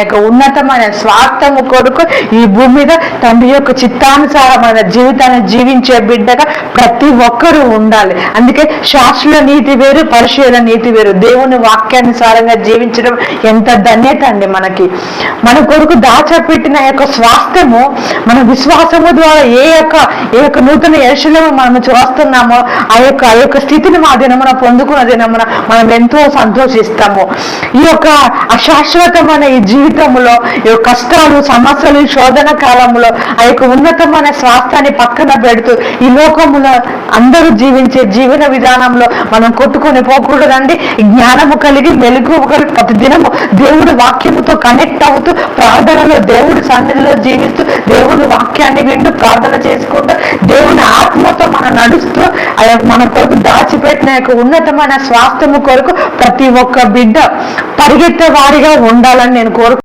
యొక్క ఉన్నతమైన స్వార్థము కొరకు ఈ భూమి మీద తండ్రి యొక్క చిత్తానుసారమైన జీవితాన్ని జీవించే బిడ్డగా ప్రతి ఒక్కరూ ఉండాలి. అందుకే శాస్త్రుల నీతి వేరు, పరిశీలన నీతి వేరు. దేవుని వాక్యానుసారంగా జీవించడం ఎంత ధన్యత అండి మనకి. మన కొరకు దాచపెట్టిన యొక్క స్వాస్థ్యము మన విశ్వాసము ద్వారా ఏ యొక్క నూతన యెరూషలేము మనం చూస్తున్నామో ఆ యొక్క స్థితిని మా దినమున పొందుకున్న దినమున మనం ఎంతో సంతోషిస్తాము. ఈ యొక్క అశాశ్వతమైన ఈ జీవితంలో ఈ కష్టాలు, సమస్యలు, శోధన కాలంలో ఆ యొక్క ఉన్నతమైన స్వాస్థ్యాన్ని పక్కన పెడుతూ ఈ లోకములో అందరూ జీవించే జీవన విధానంలో మనం కొట్టుకొని పోకూడదండి. జ్ఞానము కలిగి మెలుగు కలిగి ప్రతి దినము దేవుడి వాక్యముతో కనెక్ట్ అవుతూ ప్రార్థనలో దేవుడి సన్నిధిలో జీవిస్తూ దేవుడి వాక్యాన్ని వింటూ ప్రార్థన చేసుకుంటూ దేవుని ఆత్మతో మనం నడుస్తూ మన కొరకు దాచిపెట్టిన యొక్క ఉన్నతమైన స్వాస్థ్యము కొరకు ప్రతి ఒక్క బిడ్డ పరిగెత్తే వారిగా ఉండాలని నేను కోరుకుంటున్నాను.